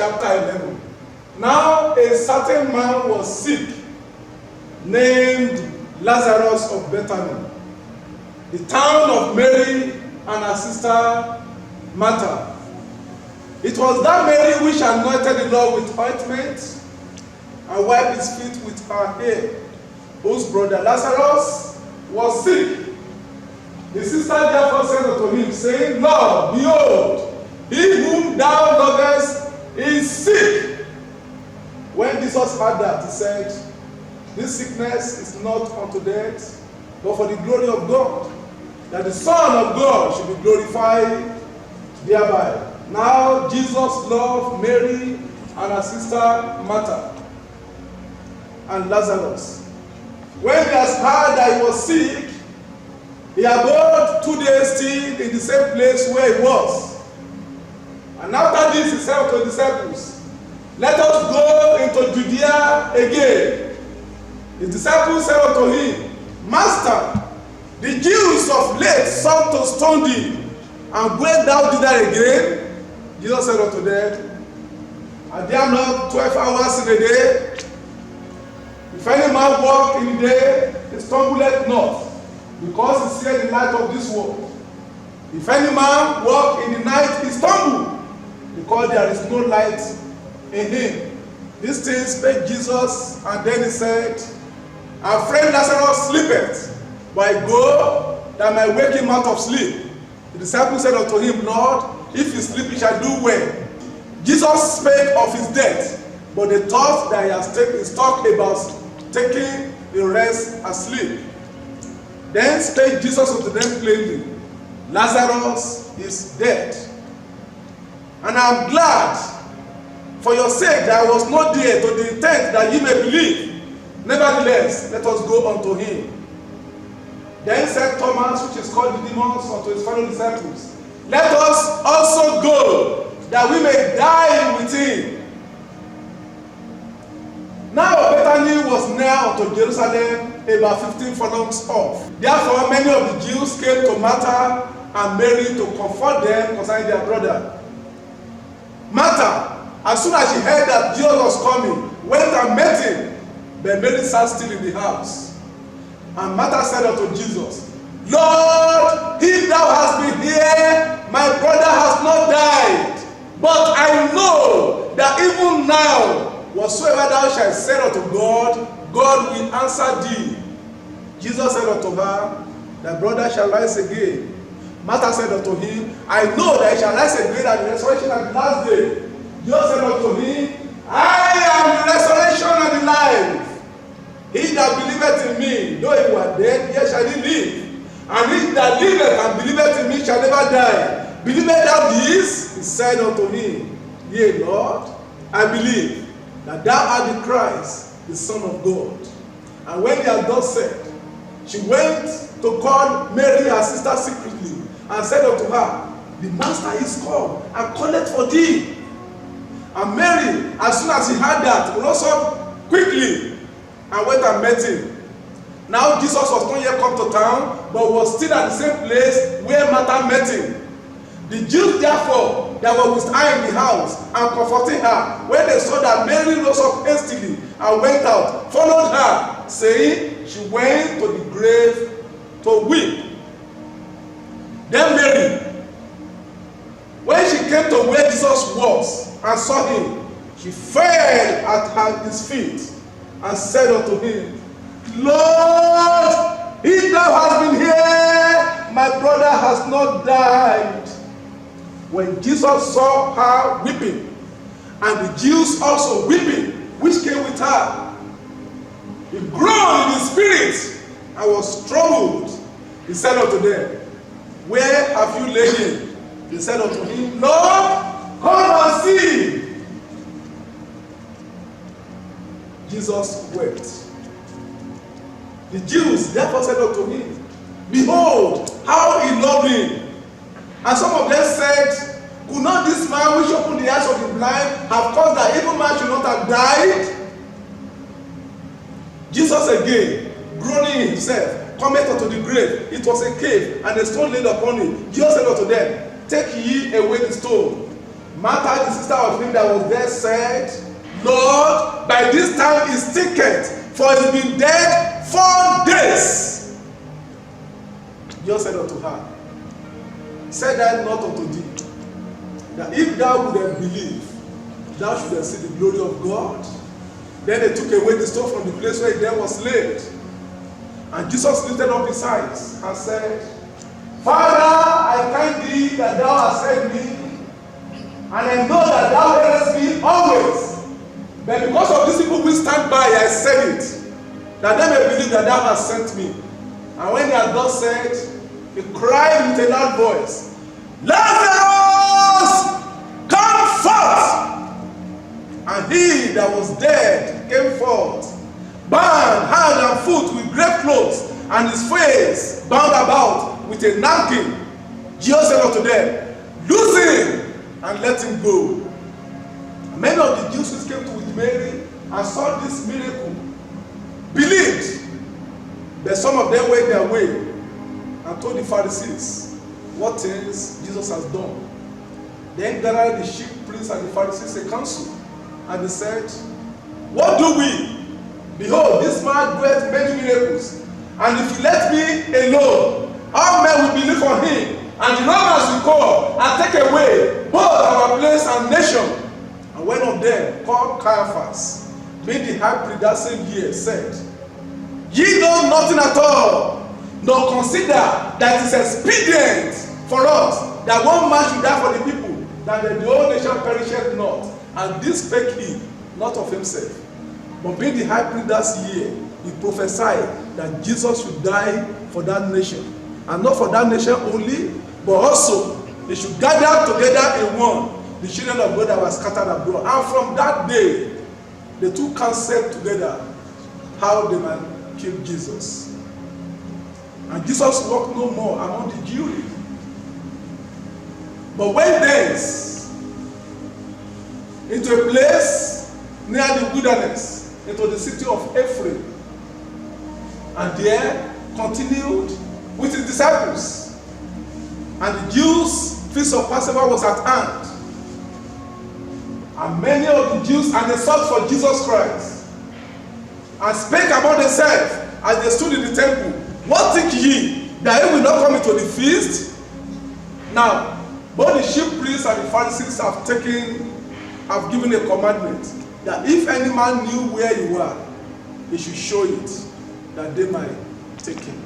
chapter 11. Now a certain man was sick, named Lazarus of Bethany, the town of Mary and her sister Martha. It was that Mary which anointed the Lord with ointment and wiped his feet with her hair, whose brother Lazarus was sick. The sister therefore said unto him, saying, Lord, behold, he whom thou lovest is sick. When Jesus heard that, he said, this sickness is not unto death, but for the glory of God, that the Son of God should be glorified thereby. Now Jesus loved Mary and her sister Martha and Lazarus. When he has heard that he was sick, he abode 2 days still in the same place where he was. And after this he said to his disciples, let us go into Judea again. His disciples said unto him, Master, the Jews of late sought to stone thee, and goest thou thither again? Jesus said unto them, are there not 12 hours in a day? If any man walk in the day, he stumbleth not, because he seeth the light of this world. If any man walk in the night, he stumble, because there is no light in him. These things spake Jesus, and then he said, our friend Lazarus sleepeth, but I go that I may wake him out of sleep. The disciples said unto him, Lord, if he sleep, he shall do well. Jesus spake of his death, but they thought that he has talked about taking the rest asleep. Then spake Jesus unto them plainly, Lazarus is dead. And I am glad for your sake that I was not there, to the intent that ye may believe. Nevertheless, let us go unto him. Then said Thomas, which is called Didymus, unto his fellow disciples, let us also go, that we may die with him. Now Bethany was near unto Jerusalem, about 15 furlongs off. Therefore many of the Jews came to Martha and Mary to comfort them concerning their brother. Martha, as soon as she heard that Jesus was coming, went and met him, but Mary sat still in the house. And Martha said unto Jesus, Lord, if thou hast been here, my brother has not died. But I know that even now, whatsoever thou shalt say unto God, God will answer thee. Jesus said unto her, thy brother shall rise again. Martha said unto him, I know that he shall rise again at the resurrection at the last day. Jesus said unto him, I am the resurrection and the life. He that believeth in me, though he were dead, yet shall he live. And he that liveth and believeth in me shall never die. Believeth thou this? He said unto him, yea, Lord, I believe that thou art the Christ, the Son of God. And when he had thus said, she went to call Mary her sister secretly, and said unto her, the master is come, and calleth for thee. And Mary, as soon as he heard that, rose up quickly and went and met him. Now Jesus was not yet come to town, but was still at the same place where Martha met him. The Jews therefore that were with her in the house and comforting her, when they saw that Mary rose up hastily and went out, followed her, saying, she went to the grave to weep. Then Mary, when she came to where Jesus was and saw him, she fell at his feet and said unto him, Lord, if thou hast been here, my brother has not died. When Jesus saw her weeping, and the Jews also weeping, which came with her, he groaned in the spirit and was troubled. He said unto them, where have you laid him? They said unto him, Lord, come and see. Jesus wept. The Jews therefore said unto him, behold, how he loved him. And some of them said, could not this man which opened the eyes of the blind have caused that evil man should not have died? Jesus again, groaning himself, cometh unto the grave. It was a cave, and a stone laid upon it. Jesus said unto them, take ye away the stone. Martha, the sister of him that was there, said, Lord, by this time he stinketh, for he's been dead 4 days. Jesus said unto her, said I not unto thee, that if thou wouldest believe, thou shouldest see the glory of God? Then they took away the stone from the place where he then was laid. And Jesus lifted up his eyes and said, Father, I thank thee that thou hast heard me, and I know that thou hearest me always. But because of these people who stand by, I said it, that they may believe that thou hast sent me. And when he had thus said, he cried with a loud voice, Lazarus, come forth! And he that was dead came forth, bound hand and foot with grave clothes, and his face bound about with a napkin. Jesus said unto them, Loose him and let him go. And many of the Jews which came to with Mary and saw this miracle believed, but some of them went their way and told the Pharisees what things Jesus has done. Then gathered the chief priests and the Pharisees a council, and they said, What do we? Behold, this man doeth many miracles, and if he let me alone, all men will believe on him, and the Romans will come and take away both our place and nation. And one of them, called Caiaphas, being the high priest that same year, said, Ye know nothing at all, nor consider that it is expedient for us that one man should die for the people, that the whole nation perisheth not. And this spake he, not of himself, but being the high priest that year, he prophesied that Jesus should die for that nation, and not for that nation only, but also they should gather together in one the children of God that were scattered abroad. And from that day, the two counsel together how they might kill Jesus. And Jesus walked no more among the Jews, but went thence into a place near the wilderness, into the city of Ephraim, and there continued with his disciples. And the Jews' feast of Passover was at hand. And many of the Jews, and they sought for Jesus Christ, and spake among themselves as they stood in the temple, What think ye, that he will not come into the feast? Now, both the chief priests and the Pharisees have given a commandment that if any man knew where you were, he should show it, that they might take him.